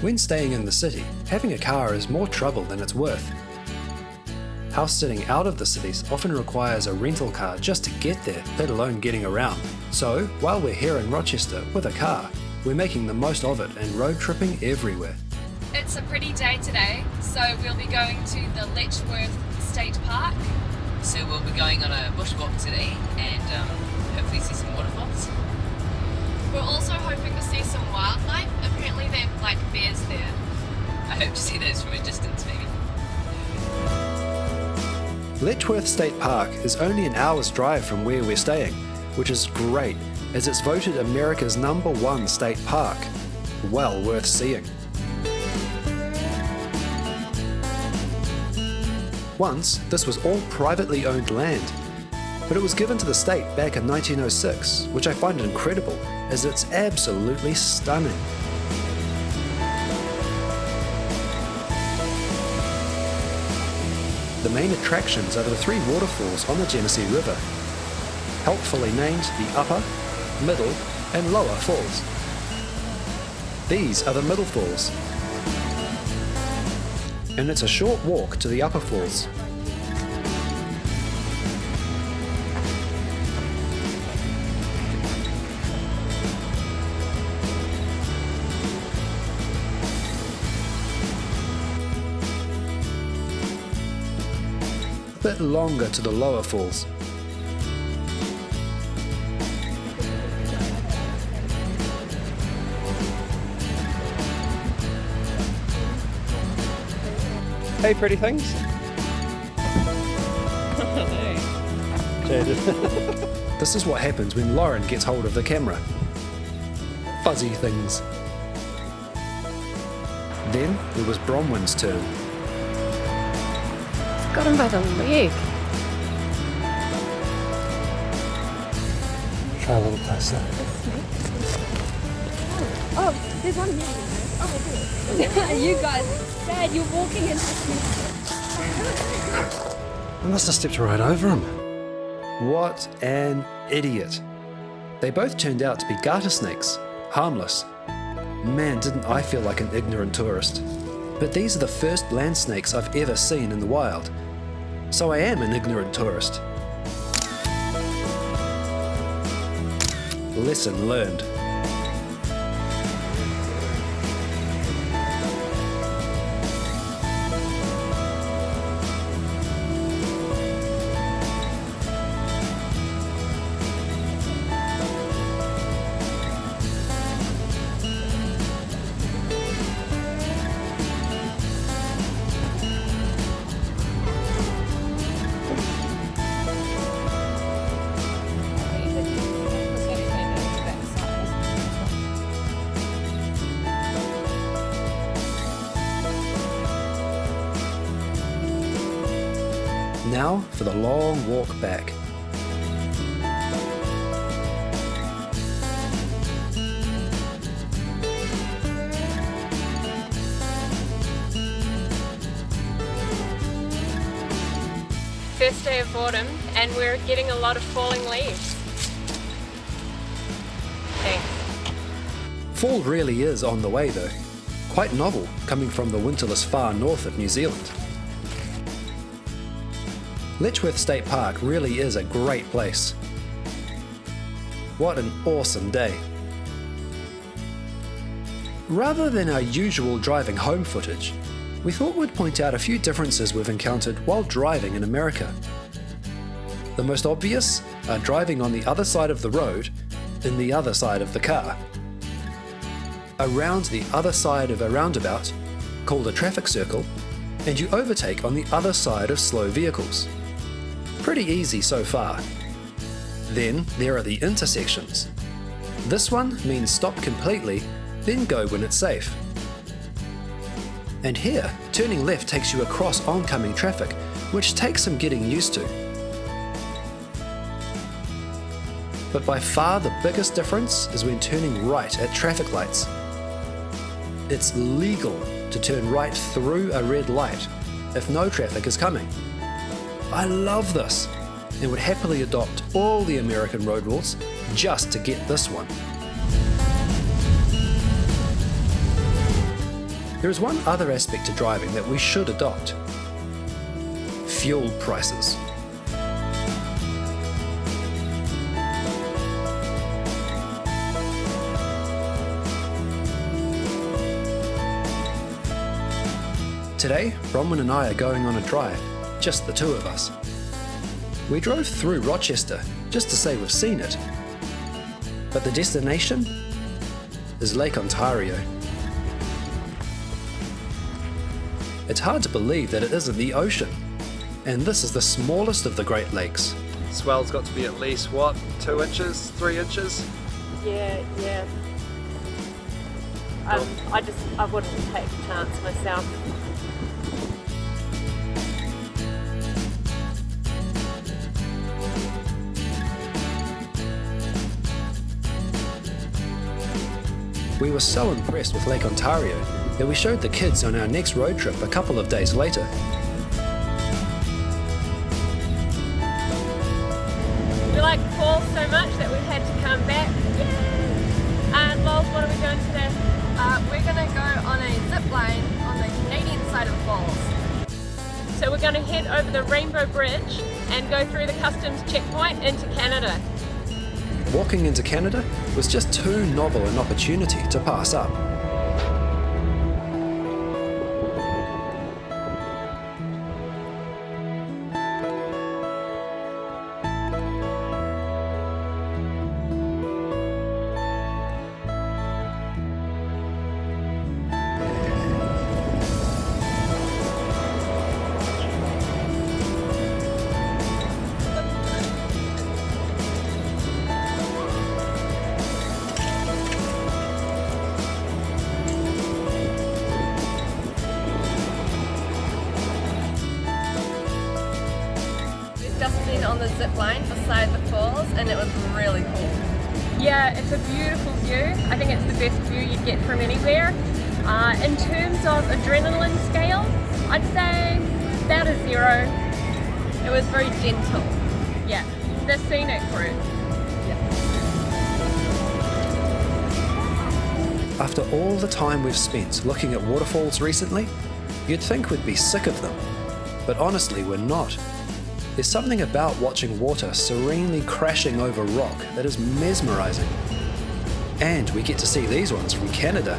When staying in the city, having a car is more trouble than it's worth. House sitting out of the cities often requires a rental car just to get there, let alone getting around. So, while we're here in Rochester with a car, we're making the most of it and road tripping everywhere. It's a pretty day today, so we'll be going to the Letchworth State Park. So we'll be going on a bushwalk today and hopefully see some waterfalls. We're also hoping to see some wildlife. Apparently they have black bears there. I hope to see those from a distance maybe. Letchworth State Park is only an hour's drive from where we're staying, which is great as it's voted America's #1 state park. Well worth seeing. Once, this was all privately owned land, but it was given to the state back in 1906, which I find incredible as it's absolutely stunning. The main attractions are the 3 waterfalls on the Genesee River, helpfully named the Upper, Middle and Lower Falls. These are the Middle Falls, and it's a short walk to the Upper Falls. A bit longer to the Lower Falls. Hey, pretty things. This is what happens when Lauren gets hold of the camera. Fuzzy things. Then it was Bronwyn's turn. Got him by the leg. Try a little closer. Oh, there's one here. Oh, you guys, Dad, you're walking into I must have stepped right over him. What an idiot. They both turned out to be garter snakes, harmless. Man, didn't I feel like an ignorant tourist. But these are the first land snakes I've ever seen in the wild. So I am an ignorant tourist. Lesson learned. Now for the long walk back. First day of autumn and we're getting a lot of falling leaves. Thanks. Fall really is on the way though. Quite novel coming from the winterless far north of New Zealand. Letchworth State Park really is a great place. What an awesome day. Rather than our usual driving home footage, we thought we'd point out a few differences we've encountered while driving in America. The most obvious are driving on the other side of the road in the other side of the car. Around the other side of a roundabout, called a traffic circle, and you overtake on the other side of slow vehicles. Pretty easy so far. Then there are the intersections. This one means stop completely, then go when it's safe. And here, turning left takes you across oncoming traffic, which takes some getting used to. But by far the biggest difference is when turning right at traffic lights. It's legal to turn right through a red light if no traffic is coming. I love this and would happily adopt all the American road rules just to get this one. There is one other aspect to driving that we should adopt. Fuel prices. Today, Bronwyn and I are going on a drive, just the two of us. We drove through Rochester just to say we've seen it. But the destination is Lake Ontario. It's hard to believe that it isn't the ocean, and this is the smallest of the Great Lakes. Swell's got to be at least, what, 2 inches, 3 inches? Yeah. I wouldn't take a chance myself. We were so impressed with Lake Ontario that we showed the kids on our next road trip a couple of days later. We like the falls so much that we've had to come back. Yay! And Lols, what are we doing today? We're going to go on a zip line on the Canadian side of the falls. So we're going to head over the Rainbow Bridge and go through the customs checkpoint into Canada. Walking into Canada was just too novel an opportunity to pass up. Just been on the zip line beside the falls and it was really cool. Yeah, it's a beautiful view. I think it's the best view you'd get from anywhere. In terms of adrenaline scale, I'd say about a 0. It was very gentle. Yeah, the scenic route. After all the time we've spent looking at waterfalls recently, you'd think we'd be sick of them. But honestly, we're not. There's something about watching water serenely crashing over rock that is mesmerizing. And we get to see these ones from Canada.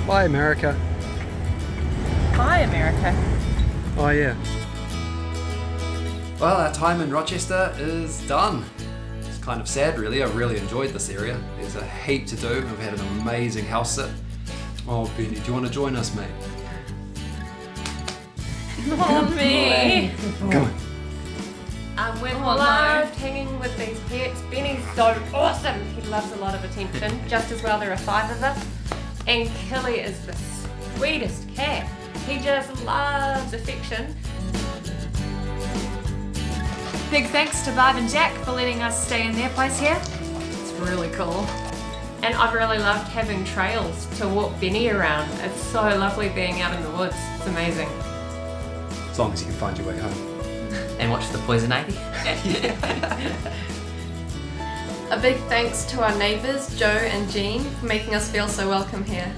Bye, America. Hi, America. Oh yeah. Well, our time in Rochester is done. It's kind of sad really, I really enjoyed this area. There's a heap to do, we've had an amazing house sit. Oh Benny, do you want to join us, mate? Oh, me. Come on. We've loved hanging with these pets. Benny's so awesome. He loves a lot of attention. Just as well, there are 5 of us. And Killy is the sweetest cat. He just loves affection. Big thanks to Barb and Jack for letting us stay in their place here. It's really cool. And I've really loved having trails to walk Benny around. It's so lovely being out in the woods. It's amazing. As long as you can find your way home. And watch the poison ivy. A big thanks to our neighbours, Joe and Jean, for making us feel so welcome here.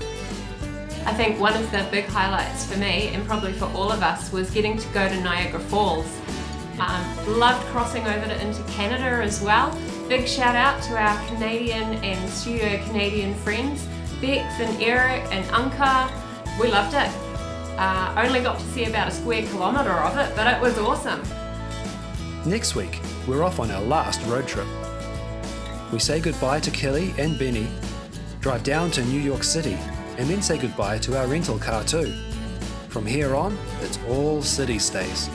I think one of the big highlights for me, and probably for all of us, was getting to go to Niagara Falls. Loved crossing over into Canada as well. Big shout out to our Canadian and Studio Canadian friends, Bex and Eric and Unka. We loved it. Only got to see about a square kilometre of it, but it was awesome. Next week, we're off on our last road trip. We say goodbye to Kelly and Benny, drive down to New York City, and then say goodbye to our rental car too. From here on, it's all city stays.